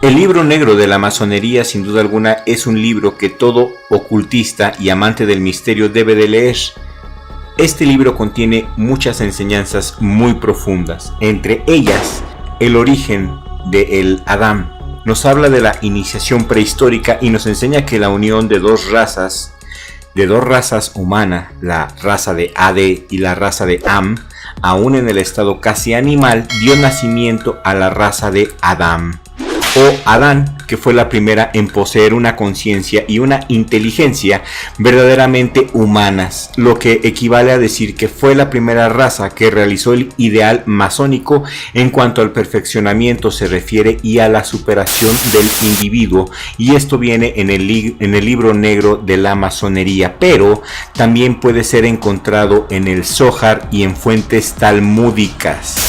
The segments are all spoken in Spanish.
El libro negro de la masonería, sin duda alguna, es un libro que todo ocultista y amante del misterio debe de leer. Este libro contiene muchas enseñanzas muy profundas, entre ellas el origen del Adán. Nos habla de la iniciación prehistórica y nos enseña que la unión de dos razas humanas, la raza de Ade y la raza de Am, aún en el estado casi animal, dio nacimiento a la raza de Adán, o Adán, que fue la primera en poseer una conciencia y una inteligencia verdaderamente humanas, lo que equivale a decir que fue la primera raza que realizó el ideal masónico en cuanto al perfeccionamiento se refiere y a la superación del individuo, y esto viene en el libro negro de la masonería, pero también puede ser encontrado en el Zohar y en fuentes talmúdicas.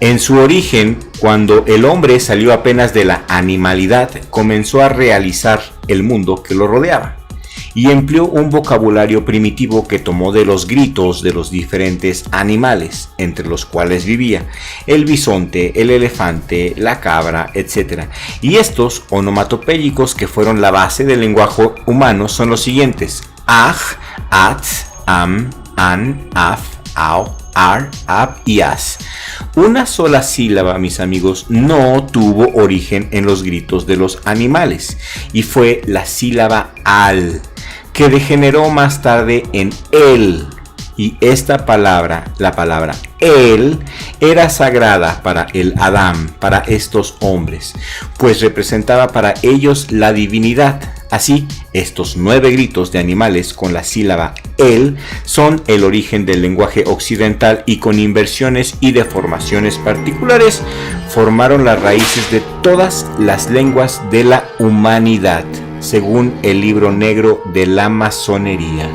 En su origen, cuando el hombre salió apenas de la animalidad, comenzó a realizar el mundo que lo rodeaba y empleó un vocabulario primitivo que tomó de los gritos de los diferentes animales, entre los cuales vivía el bisonte, el elefante, la cabra, etc. Y estos onomatopéyicos que fueron la base del lenguaje humano son los siguientes: aj, at, am, an, af, ao, ar, ab y as. Una sola sílaba, mis amigos, no tuvo origen en los gritos de los animales y fue la sílaba al, que degeneró más tarde en el. Y esta palabra, la palabra él, era sagrada para el Adán, para estos hombres, pues representaba para ellos la divinidad. Así, estos 9 gritos de animales con la sílaba él son el origen del lenguaje occidental y con inversiones y deformaciones particulares formaron las raíces de todas las lenguas de la humanidad, según el libro negro de la masonería.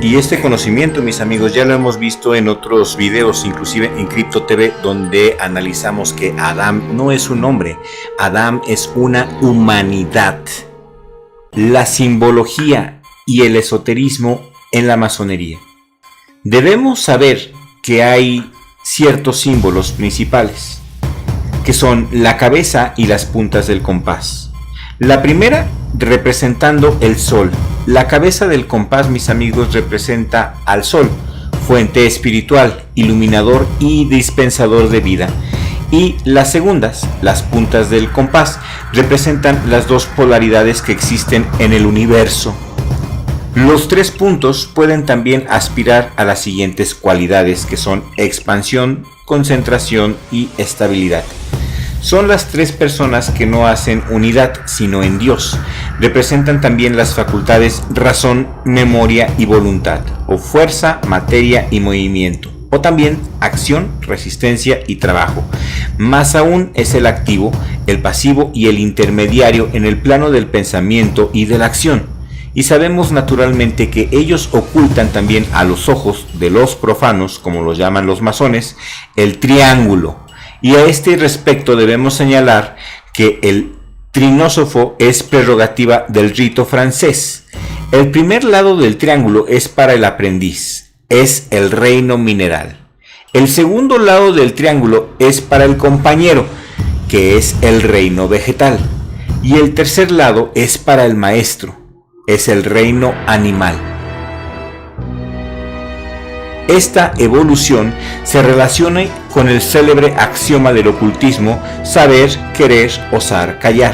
Y este conocimiento, mis amigos, ya lo hemos visto en otros videos, inclusive en Crypto TV, donde analizamos que Adán no es un nombre, Adán es una humanidad. La simbología y el esoterismo en la masonería. Debemos saber que hay ciertos símbolos principales, que son la cabeza y las puntas del compás. La primera representando el sol. La cabeza del compás, mis amigos, representa al sol, fuente espiritual, iluminador y dispensador de vida. Y las segundas, las puntas del compás, representan las dos polaridades que existen en el universo. Los 3 puntos pueden también aspirar a las siguientes cualidades, que son expansión, concentración y estabilidad. Son las 3 personas que no hacen unidad, sino en Dios. Representan también las facultades razón, memoria y voluntad, o fuerza, materia y movimiento, o también acción, resistencia y trabajo. Más aún es el activo, el pasivo y el intermediario en el plano del pensamiento y de la acción. Y sabemos naturalmente que ellos ocultan también a los ojos de los profanos, como los llaman los masones, el triángulo. Y a este respecto debemos señalar que el trinósofo es prerrogativa del rito francés. El primer lado del triángulo es para el aprendiz, es el reino mineral. El segundo lado del triángulo es para el compañero, que es el reino vegetal. Y el tercer lado es para el maestro, es el reino animal. Esta evolución se relaciona con el célebre axioma del ocultismo: saber, querer, osar, callar.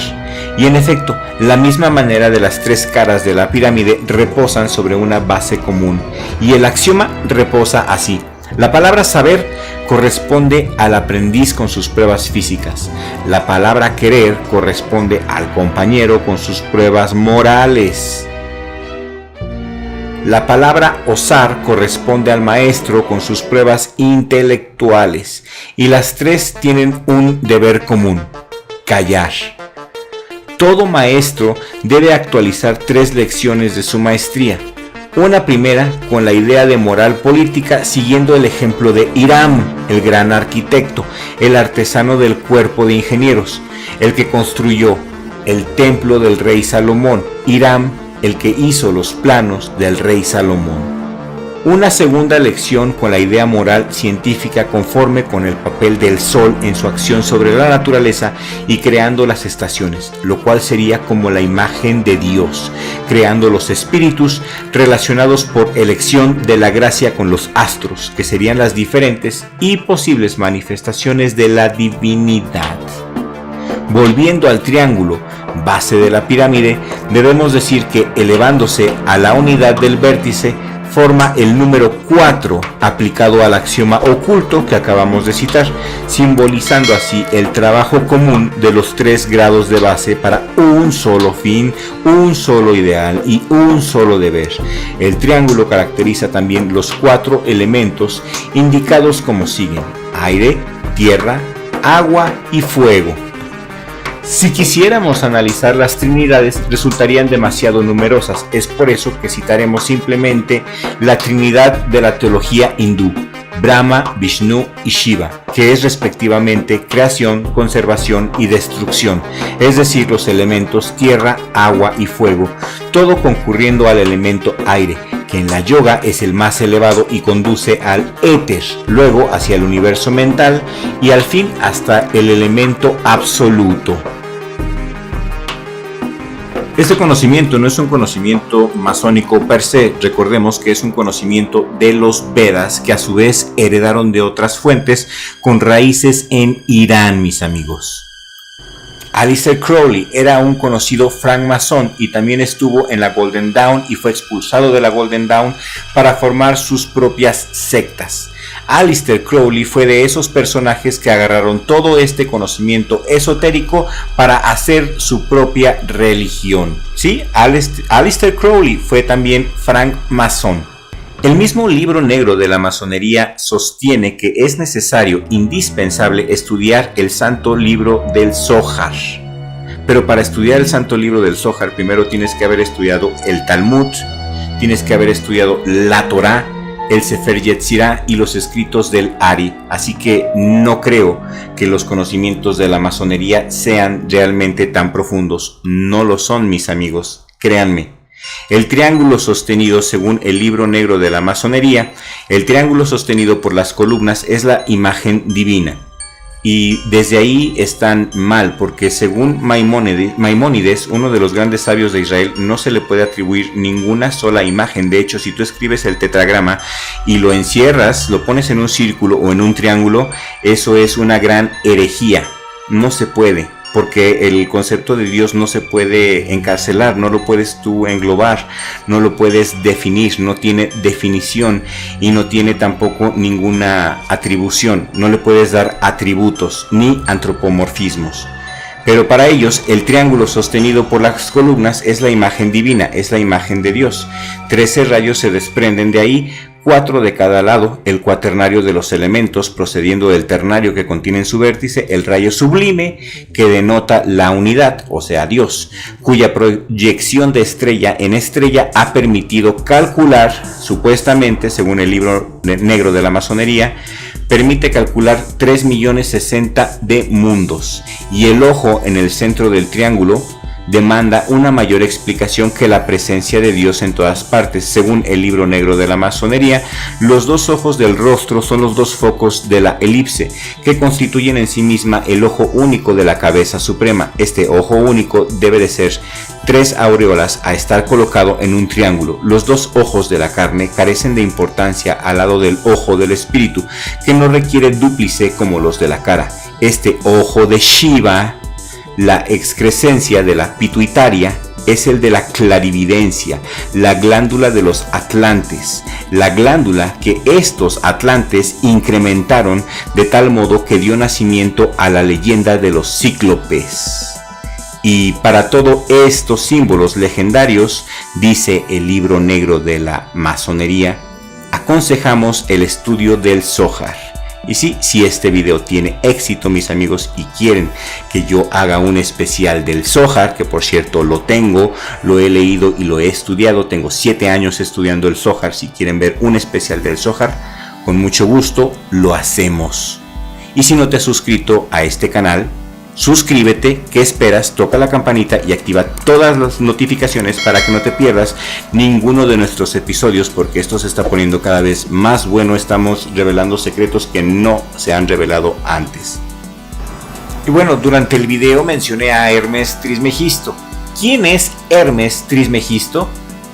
Y en efecto, la misma manera de las 3 caras de la pirámide reposan sobre una base común. Y el axioma reposa así: la palabra saber corresponde al aprendiz con sus pruebas físicas. La palabra querer corresponde al compañero con sus pruebas morales. La palabra osar corresponde al maestro con sus pruebas intelectuales, y las 3 tienen un deber común: callar. Todo maestro debe actualizar 3 lecciones de su maestría. Una primera con la idea de moral política, siguiendo el ejemplo de Hiram, el gran arquitecto, el artesano del cuerpo de ingenieros, el que construyó el templo del rey Salomón. Hiram, el que hizo los planos del rey Salomón. Una segunda lección con la idea moral científica conforme con el papel del Sol en su acción sobre la naturaleza y creando las estaciones, lo cual sería como la imagen de Dios, creando los espíritus relacionados por elección de la gracia con los astros, que serían las diferentes y posibles manifestaciones de la divinidad. Volviendo al triángulo, base de la pirámide, debemos decir que elevándose a la unidad del vértice, forma el número 4 aplicado al axioma oculto que acabamos de citar, simbolizando así el trabajo común de los 3 grados de base para un solo fin, un solo ideal y un solo deber. El triángulo caracteriza también los 4 elementos indicados como siguen: aire, tierra, agua y fuego. Si quisiéramos analizar las trinidades, resultarían demasiado numerosas. Es por eso que citaremos simplemente la trinidad de la teología hindú: Brahma, Vishnu y Shiva, que es respectivamente creación, conservación y destrucción, es decir, los elementos tierra, agua y fuego, todo concurriendo al elemento aire, que en la yoga es el más elevado y conduce al éter, luego hacia el universo mental y al fin hasta el elemento absoluto. Este conocimiento no es un conocimiento masónico per se, recordemos que es un conocimiento de los Vedas que a su vez heredaron de otras fuentes con raíces en Irán, mis amigos. Aleister Crowley era un conocido francmasón y también estuvo en la Golden Dawn y fue expulsado de la Golden Dawn para formar sus propias sectas. Aleister Crowley fue de esos personajes que agarraron todo este conocimiento esotérico para hacer su propia religión. Sí, Aleister Crowley fue también francmasón. El mismo libro negro de la masonería sostiene que es necesario, indispensable, estudiar el santo libro del Zohar. Pero para estudiar el santo libro del Zohar, primero tienes que haber estudiado el Talmud, tienes que haber estudiado la Torá, el Sefer Yetzirah y los escritos del Ari. Así que no creo que los conocimientos de la masonería sean realmente tan profundos. No lo son, mis amigos, créanme. El triángulo sostenido, según el libro negro de la masonería, el triángulo sostenido por las columnas es la imagen divina. Y desde ahí están mal, porque según Maimónides, uno de los grandes sabios de Israel, no se le puede atribuir ninguna sola imagen. De hecho, si tú escribes el tetragrama y lo encierras, lo pones en un círculo o en un triángulo, eso es una gran herejía. No se puede, porque el concepto de Dios no se puede encarcelar, no lo puedes tú englobar, no lo puedes definir, no tiene definición y no tiene tampoco ninguna atribución, no le puedes dar atributos ni antropomorfismos. Pero para ellos el triángulo sostenido por las columnas es la imagen divina, es la imagen de Dios. 13 rayos se desprenden de ahí, 4 de cada lado, el cuaternario de los elementos, procediendo del ternario que contiene en su vértice el rayo sublime que denota la unidad, o sea Dios, cuya proyección de estrella en estrella ha permitido calcular, supuestamente, según el libro negro de la masonería, permite calcular 3.060.000 de mundos, y el ojo en el centro del triángulo demanda una mayor explicación que la presencia de Dios en todas partes. Según el libro negro de la masonería, los 2 ojos del rostro son los 2 focos de la elipse, que constituyen en sí misma el ojo único de la cabeza suprema. Este ojo único debe de ser 3 aureolas a estar colocado en un triángulo. Los 2 ojos de la carne carecen de importancia al lado del ojo del espíritu, que no requiere dúplice como los de la cara. Este ojo de Shiva, la excrescencia de la pituitaria, es el de la clarividencia, la glándula de los atlantes, la glándula que estos atlantes incrementaron de tal modo que dio nacimiento a la leyenda de los cíclopes. Y para todos estos símbolos legendarios, dice el libro negro de la masonería, aconsejamos el estudio del Zohar. Y sí, si este video tiene éxito, mis amigos, y quieren que yo haga un especial del Zohar, que por cierto lo tengo, lo he leído y lo he estudiado, tengo 7 años estudiando el Zohar. Si quieren ver un especial del Zohar, con mucho gusto lo hacemos. Y si no te has suscrito a este canal, suscríbete, ¿qué esperas? Toca la campanita y activa todas las notificaciones para que no te pierdas ninguno de nuestros episodios, porque esto se está poniendo cada vez más bueno. Estamos revelando secretos que no se han revelado antes. Y bueno, durante el video mencioné a Hermes Trismegisto. ¿Quién es Hermes Trismegisto?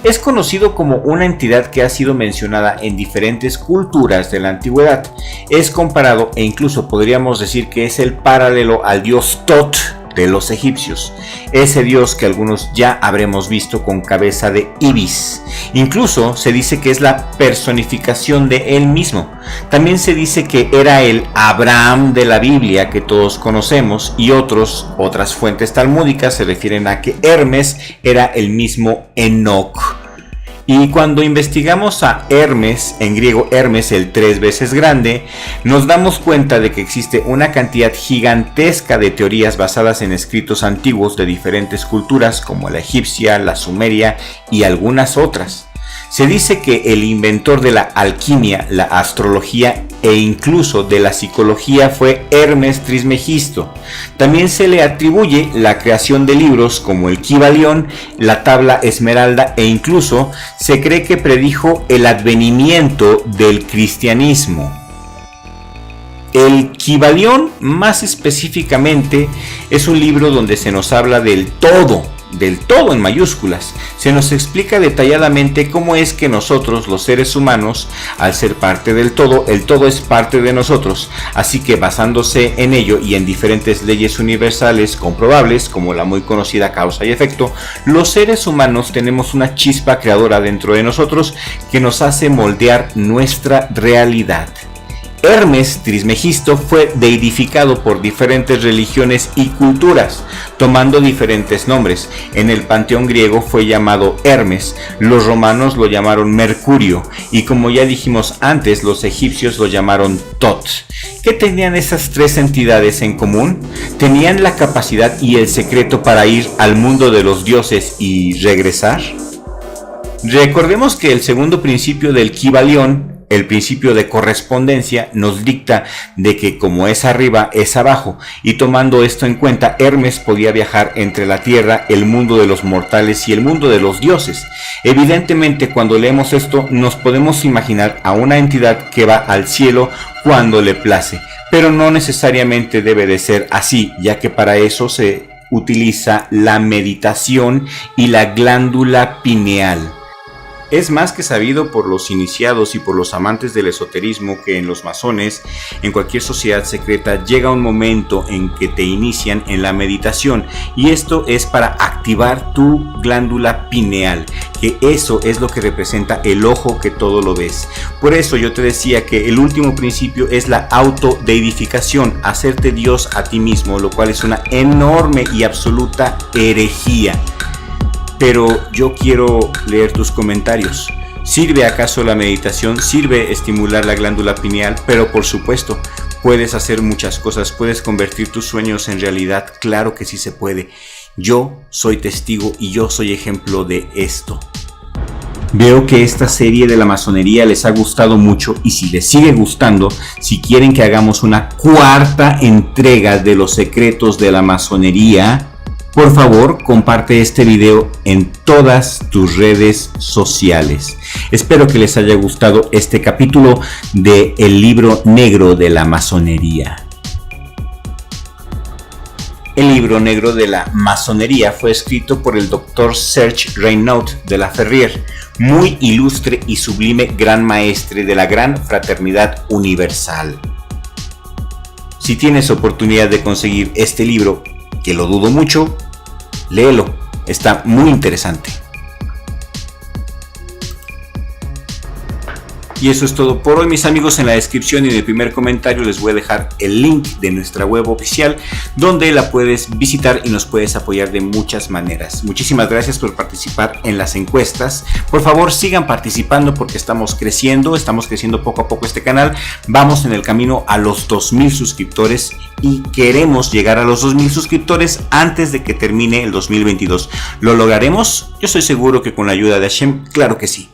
Es conocido como una entidad que ha sido mencionada en diferentes culturas de la antigüedad. Es comparado e incluso podríamos decir que es el paralelo al dios Tot de los egipcios. Ese dios que algunos ya habremos visto con cabeza de ibis. Incluso se dice que es la personificación de él mismo. También se dice que era el Abraham de la Biblia que todos conocemos, y otras fuentes talmúdicas se refieren a que Hermes era el mismo Enoc. Y cuando investigamos a Hermes, en griego Hermes, el 3 veces grande, nos damos cuenta de que existe una cantidad gigantesca de teorías basadas en escritos antiguos de diferentes culturas como la egipcia, la sumeria y algunas otras. Se dice que el inventor de la alquimia, la astrología e incluso de la psicología fue Hermes Trismegisto. También se le atribuye la creación de libros como el Kybalión, la tabla esmeralda, e incluso se cree que predijo el advenimiento del cristianismo. El Kybalión, más específicamente, es un libro donde se nos habla del todo en mayúsculas. Se nos explica detalladamente cómo es que nosotros, los seres humanos, al ser parte del todo, el todo es parte de nosotros. Así que basándose en ello y en diferentes leyes universales comprobables, como la muy conocida causa y efecto, los seres humanos tenemos una chispa creadora dentro de nosotros que nos hace moldear nuestra realidad. Hermes Trismegisto fue deidificado por diferentes religiones y culturas, tomando diferentes nombres. En el panteón griego fue llamado Hermes, los romanos lo llamaron Mercurio, y como ya dijimos antes, los egipcios lo llamaron Tot. ¿Qué tenían esas tres entidades en común? Tenían la capacidad y el secreto para ir al mundo de los dioses y regresar. Recordemos que el segundo principio del Kybalión, el principio de correspondencia, nos dicta de que como es arriba es abajo, y tomando esto en cuenta, Hermes podía viajar entre la tierra, el mundo de los mortales y el mundo de los dioses. Evidentemente, cuando leemos esto nos podemos imaginar a una entidad que va al cielo cuando le place, pero no necesariamente debe de ser así, ya que para eso se utiliza la meditación y la glándula pineal. Es más que sabido por los iniciados y por los amantes del esoterismo que en los masones, en cualquier sociedad secreta, llega un momento en que te inician en la meditación, y esto es para activar tu glándula pineal, que eso es lo que representa el ojo que todo lo ves. Por eso yo te decía que el último principio es la autodeidificación, hacerte Dios a ti mismo, lo cual es una enorme y absoluta herejía. Pero yo quiero leer tus comentarios. ¿Sirve acaso la meditación? ¿Sirve estimular la glándula pineal? Pero por supuesto, puedes hacer muchas cosas. ¿Puedes convertir tus sueños en realidad? Claro que sí se puede. Yo soy testigo y yo soy ejemplo de esto. Veo que esta serie de la masonería les ha gustado mucho, y si les sigue gustando, si quieren que hagamos una cuarta entrega de los secretos de la masonería, por favor, comparte este video en todas tus redes sociales. Espero que les haya gustado este capítulo de El Libro Negro de la Masonería. El Libro Negro de la Masonería fue escrito por el Dr. Serge Raynaud de la Ferrier, muy ilustre y sublime gran maestre de la Gran Fraternidad Universal. Si tienes oportunidad de conseguir este libro, que lo dudo mucho, léelo, está muy interesante. Y eso es todo por hoy, mis amigos. En la descripción y en el primer comentario les voy a dejar el link de nuestra web oficial, donde la puedes visitar y nos puedes apoyar de muchas maneras. Muchísimas gracias por participar en las encuestas. Por favor, sigan participando porque estamos creciendo poco a poco este canal. Vamos en el camino a los 2000 suscriptores y queremos llegar a los 2000 suscriptores antes de que termine el 2022. ¿Lo lograremos? Yo estoy seguro que con la ayuda de Hashem, claro que sí.